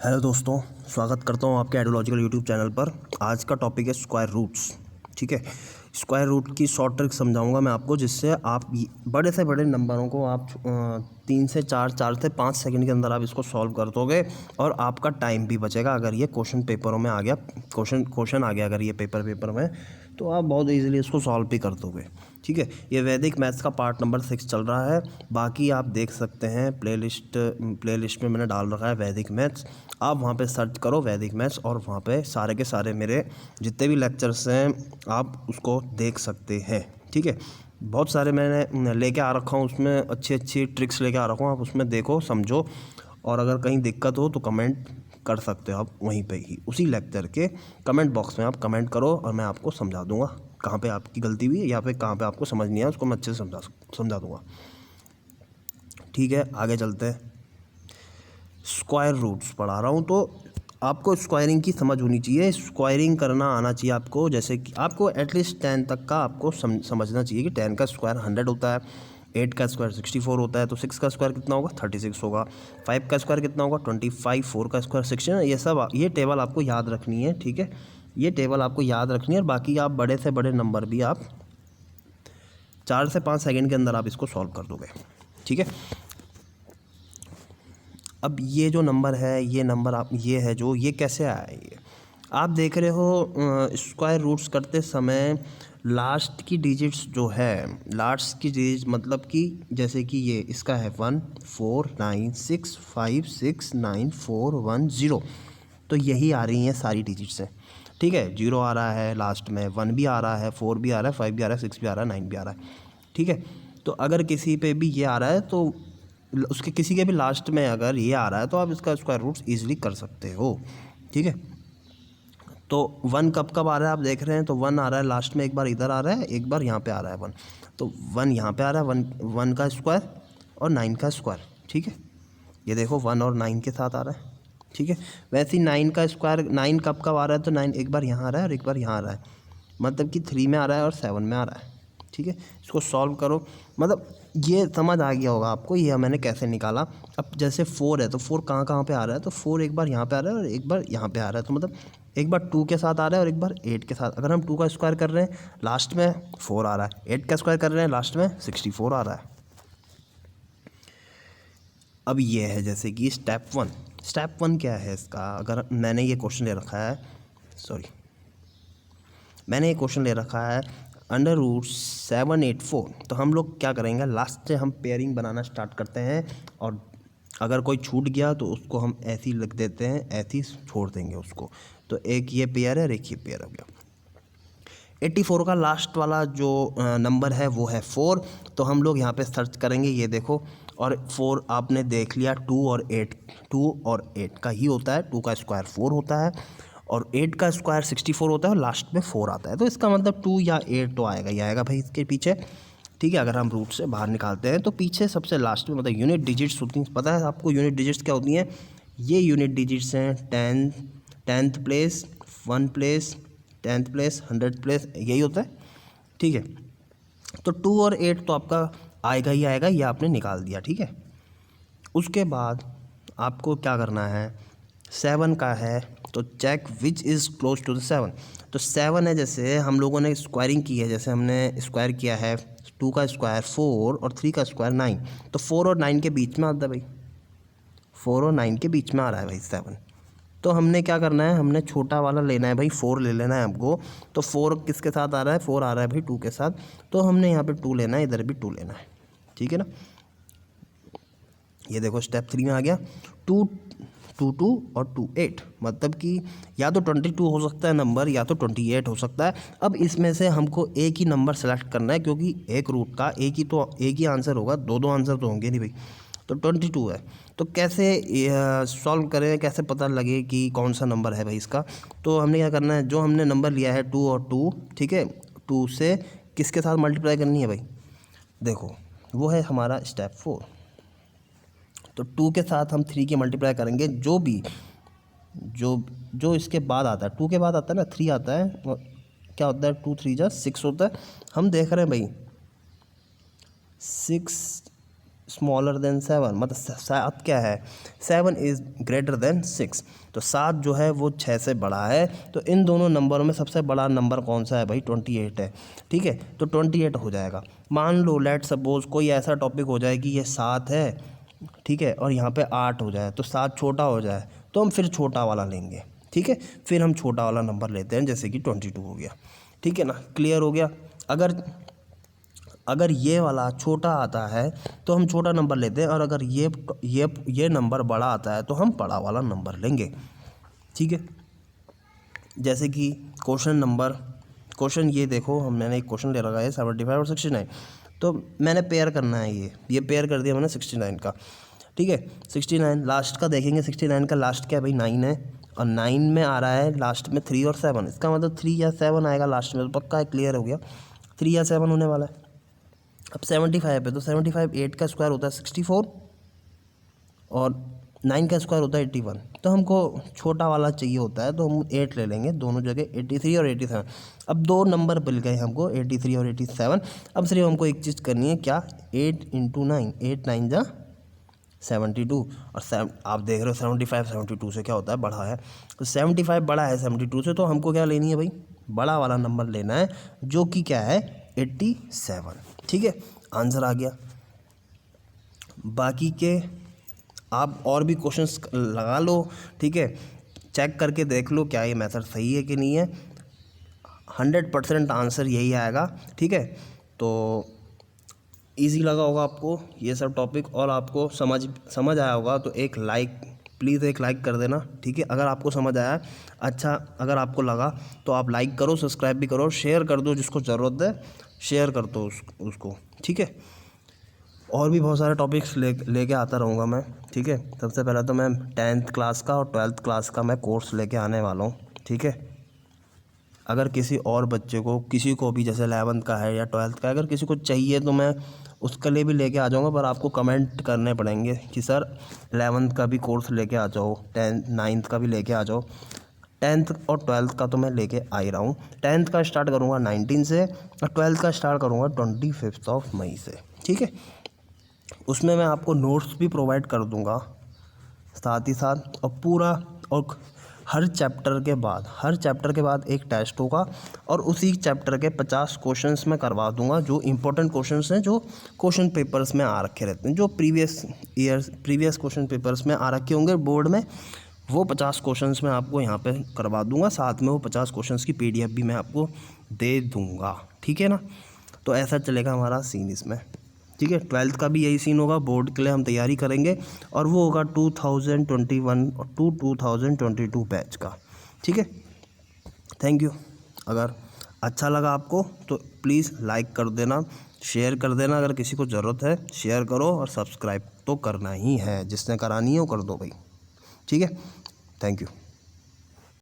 Hello दोस्तों, स्वागत करता हूँ आपके आइडियोलॉजिकल यूट्यूब चैनल पर। आज का टॉपिक है स्क्वायर रूट्स। ठीक है, स्क्वायर रूट की शॉर्ट ट्रिक समझाऊंगा मैं आपको, जिससे आप बड़े से बड़े नंबरों को आप 3 से 4, 4 से 5 सेकंड के अंदर आप इसको सॉल्व कर दोगे और आपका टाइम भी बचेगा। अगर ये क्वेश्चन पेपरों में आ गया, क्वेश्चन आ गया अगर ये पेपर में, तो आप बहुत ईजिली इसको सॉल्व भी कर दोगे। ठीक है, ये वैदिक मैथ्स का पार्ट नंबर 6 चल रहा है। बाकी आप देख सकते हैं प्लेलिस्ट में मैंने डाल रखा है वैदिक मैथ्स। आप वहाँ पे सर्च करो वैदिक मैथ्स और वहाँ पे सारे के सारे मेरे जितने भी लेक्चर्स हैं आप उसको देख सकते हैं। ठीक है, बहुत सारे मैंने लेके आ रखा हूँ, उसमें अच्छी अच्छी ट्रिक्स लेके आ रखा हूँ। आप उसमें देखो, समझो, और अगर कहीं दिक्कत हो तो कमेंट कर सकते हो आप वहीं पे ही, उसी लेक्चर के कमेंट बॉक्स में आप कमेंट करो और मैं आपको समझा दूंगा कहाँ पे आपकी गलती हुई है या फिर कहाँ पे आपको समझ नहीं आया, उसको मैं अच्छे से समझा दूंगा। ठीक है, आगे चलते हैं। स्क्वायर रूट्स पढ़ा रहा हूँ तो आपको स्क्वायरिंग की समझ होनी चाहिए, स्क्वायरिंग करना आना चाहिए आपको। जैसे कि आपको एटलीस्ट 10 तक का आपको समझना चाहिए कि 10 का स्क्वायर 100 होता है, 8 का स्क्वायर 64 होता है, तो 6 का स्क्वायर कितना होगा 36 होगा, 5 का स्क्वायर कितना होगा 25, 4 का स्क्वायर 16। ये टेबल आपको याद रखनी है। ठीक है, ये टेबल आपको याद रखनी है और बाकी आप बड़े से बड़े नंबर भी आप 4 से 5 सेकेंड के अंदर आप इसको सॉल्व कर दोगे। ठीक है, अब ये जो नंबर है, ये नंबर आप ये है जो ये कैसे आया है, ये आप देख रहे हो। स्क्वायर रूट्स करते समय लास्ट की डिजिट्स जो है, लास्ट की डिजिट मतलब कि जैसे कि ये इसका है 1 4 9 6 5 6 9 4 1 0, तो यही आ रही हैं सारी डिजिट्स हैं। ठीक है, 0 आ रहा है लास्ट में, 1 भी आ रहा है, 4 भी आ रहा है, 5 भी आ रहा है, 6 भी आ रहा है, 9 भी आ रहा है। ठीक है, तो अगर किसी पे भी ये आ रहा है तो उसके किसी के भी लास्ट में अगर ये आ रहा है तो आप इसका स्क्वायर रूट्स ईजिली कर सकते हो। ठीक है, तो 1 कब कब आ रहा है आप देख रहे हैं, तो 1 आ रहा है लास्ट में, एक बार इधर आ रहा है, एक बार यहाँ पे आ रहा है 1, तो 1 यहाँ पे आ रहा है, 1 का स्क्वायर और 9 का स्क्वायर। ठीक है, ये देखो 1 और 9 के साथ आ रहा है। ठीक है, वैसे ही 9 का स्क्वायर 9 कब कब आ रहा है, तो 9 एक बार यहाँ आ रहा है और एक बार यहाँ आ रहा है, मतलब कि 3 में आ रहा है और 7 में आ रहा है। ठीक है, इसको सॉल्व करो, मतलब ये समझ आ गया होगा आपको ये मैंने कैसे निकाला। अब जैसे 4 है तो 4 कहाँ कहाँ पे आ रहा है, तो 4 एक बार यहाँ पे आ रहा है और एक बार यहाँ पे आ रहा है, तो मतलब एक बार 2 के साथ आ रहा है और एक बार 8 के साथ। अगर हम 2 का स्क्वायर कर रहे हैं लास्ट में 4 आ रहा है, 8 का स्क्वायर कर रहे हैं लास्ट में 64 आ रहा है। अब ये है जैसे कि स्टेप वन क्या है इसका, अगर मैंने ये क्वेश्चन ले रखा है, मैंने ये क्वेश्चन ले रखा है अंडर रूट 784, तो हम लोग क्या करेंगे, लास्ट से हम पेयरिंग बनाना स्टार्ट करते हैं और अगर कोई छूट गया तो उसको हम ऐसे ही लिख देते हैं, ऐसे ही छोड़ देंगे उसको। तो एक ये पेयर है और एक ये पेयर हो गया। 84 का लास्ट वाला जो नंबर है वो है 4, तो हम लोग यहाँ पे सर्च करेंगे, ये देखो, और 4 आपने देख लिया, 2 और 8 का ही होता है, 2 का स्क्वायर 4 होता है और 8 का स्क्वायर 64 होता है और लास्ट में 4 आता है, तो इसका मतलब 2 या 8 तो आएगा ही आएगा भाई इसके पीछे। ठीक है, अगर हम रूट से बाहर निकालते हैं तो पीछे सबसे लास्ट में मतलब यूनिट डिजिट्स होती हैं, पता है आपको यूनिट डिजिट्स क्या होती हैं, ये यूनिट डिजिट्स हैं 10th place, 1 place, 10th place, 100th place, यही होता है। ठीक है, तो 2 और 8 तो आपका आएगा ही आएगा, ये आपने निकाल दिया। ठीक है, उसके बाद आपको क्या करना है, 7 का है तो check which is close to the 7, तो 7 है, जैसे हम लोगों ने स्क्वायरिंग की है, जैसे हमने स्क्वायर किया है 2 का स्क्वायर 4 और 3 का स्क्वायर 9, तो 4 और 9 के बीच में आता है भाई, 4 और 9 के बीच में आ रहा है भाई 7, तो हमने क्या करना है, हमने छोटा वाला लेना है भाई, 4 ले लेना है हमको। तो 4 किसके साथ आ रहा है, 4 आ रहा है भाई 2 के साथ, तो हमने यहाँ पे 2 लेना है, इधर भी 2 लेना है। ठीक है ना, ये देखो स्टेप 3 में आ गया 2 2 2 और 2 8, मतलब कि या तो 22 हो सकता है नंबर या तो 28 हो सकता है। अब इसमें से हमको एक ही नंबर सेलेक्ट करना है, क्योंकि एक रूट का एक ही आंसर होगा, दो आंसर तो होंगे नहीं भाई, तो 22 है। तो कैसे सॉल्व करें, कैसे पता लगे कि कौन सा नंबर है भाई इसका, तो हमने क्या करना है, जो हमने नंबर लिया है 2 और 2, ठीक है, 2 से किसके साथ मल्टीप्लाई करनी है भाई, देखो वो है हमारा स्टेप 4, तो 2 के साथ हम 3 की मल्टीप्लाई करेंगे, जो भी जो इसके बाद आता है, 2 के बाद आता है ना 3 आता है, क्या होता है 2 3 जा 6 होता है। हम देख रहे हैं भाई 6 स्मॉलर देन 7, मतलब 7 क्या है, 7 इज़ ग्रेटर देन 6। तो 7 जो है वो 6 से बड़ा है। तो इन दोनों नंबरों में सबसे बड़ा नंबर कौन सा है भाई, 28 है। ठीक है, तो 28 हो जाएगा। मान लो लेट सपोज कोई ऐसा टॉपिक हो जाए कि ये 7 है, ठीक है, और यहाँ पे 8 हो जाए, तो 7 छोटा हो जाए, तो हम फिर छोटा वाला लेंगे। ठीक है, फिर हम छोटा वाला नंबर लेते हैं, जैसे कि 22 हो गया। ठीक है ना, क्लियर हो गया। अगर ये वाला छोटा आता है तो हम छोटा नंबर लेते हैं, और अगर ये नंबर बड़ा आता है तो हम बड़ा वाला नंबर लेंगे। ठीक है, जैसे कि क्वेश्चन ये देखो, मैंने एक क्वेश्चन ले रखा है 75 और 69, तो मैंने पेयर करना है, ये पेयर कर दिया मैंने 69 का। ठीक है, 69 लास्ट का देखेंगे, 69 का लास्ट क्या है भाई, 9 है, और 9 में आ रहा है लास्ट में 3 और 7, इसका मतलब 3 या 7 आएगा लास्ट में, तो पक्का है, क्लियर हो गया, 3 या 7 होने वाला है। अब 75 है, तो 75 8 का स्क्वायर होता है 64, और 9 का स्क्वायर होता है 81। तो हमको छोटा वाला चाहिए होता है, तो हम 8 ले लेंगे दोनों जगह, 83 और 87। अब दो नंबर मिल गए हमको, 83 और 87। अब सिर्फ हमको एक चीज़ करनी है, क्या, 8 × 9, 8 9 जा 72, और आप देख रहे हो 75 72 से क्या होता है, बड़ा है। तो 75 बड़ा है 72 से, तो हमको क्या लेनी है भाई, बड़ा वाला नंबर लेना है, जो कि क्या है, 87। ठीक है, आंसर आ गया। बाकी के आप और भी क्वेश्चंस लगा लो। ठीक है, चेक करके देख लो क्या ये मेथड सही है कि नहीं है, 100% आंसर यही आएगा। ठीक है, तो इजी लगा होगा आपको ये सब टॉपिक, और आपको समझ आया होगा, तो एक लाइक, प्लीज़ एक लाइक कर देना। ठीक है, अगर आपको समझ आया, अच्छा अगर आपको लगा तो आप लाइक करो, सब्सक्राइब भी करो, शेयर कर दो, जिसको ज़रूरत है शेयर कर दो उसको। ठीक है, और भी बहुत सारे टॉपिक्स लेके आता रहूँगा मैं। ठीक है, सबसे पहले तो मैं 10th क्लास का और 12th क्लास का मैं कोर्स लेके आने वाला हूँ। ठीक है, अगर किसी और बच्चे को, किसी को भी, जैसे 11th का है या 12th का, अगर किसी को चाहिए तो मैं उसके लिए भी लेके आ जाऊँगा, पर आपको कमेंट करने पड़ेंगे कि सर 11th का भी कोर्स लेके आ जाओ, 9th का भी लेके आ जाओ। 10th और 12th का तो मैं लेके आ ही रहा हूँ। 10th का स्टार्ट करूँगा 19 से, और 12th का स्टार्ट करूँगा 25 मई से। ठीक है, उसमें मैं आपको नोट्स भी प्रोवाइड कर दूंगा साथ ही साथ, और हर चैप्टर के बाद एक टेस्ट होगा, और उसी चैप्टर के 50 क्वेश्चंस मैं करवा दूंगा, जो इंपॉर्टेंट क्वेश्चंस हैं, जो क्वेश्चन पेपर्स में आ रखे रहते हैं, जो प्रीवियस क्वेश्चन पेपर्स में आ रखे होंगे बोर्ड में, वो 50 क्वेश्चंस मैं आपको यहाँ पे करवा दूंगा। साथ में वो 50 क्वेश्चंस की PDF भी मैं आपको दे दूँगा। ठीक है ना, तो ऐसा चलेगा हमारा सीन इसमें। ठीक है, 12th का भी यही सीन होगा, बोर्ड के लिए हम तैयारी करेंगे, और वो होगा 2021 और 2022 बैच का। ठीक है, थैंक यू। अगर अच्छा लगा आपको तो प्लीज़ लाइक कर देना, शेयर कर देना, अगर किसी को ज़रूरत है शेयर करो, और सब्सक्राइब तो करना ही है, जिसने करानी है वो कर दो भाई। ठीक है, थैंक यू।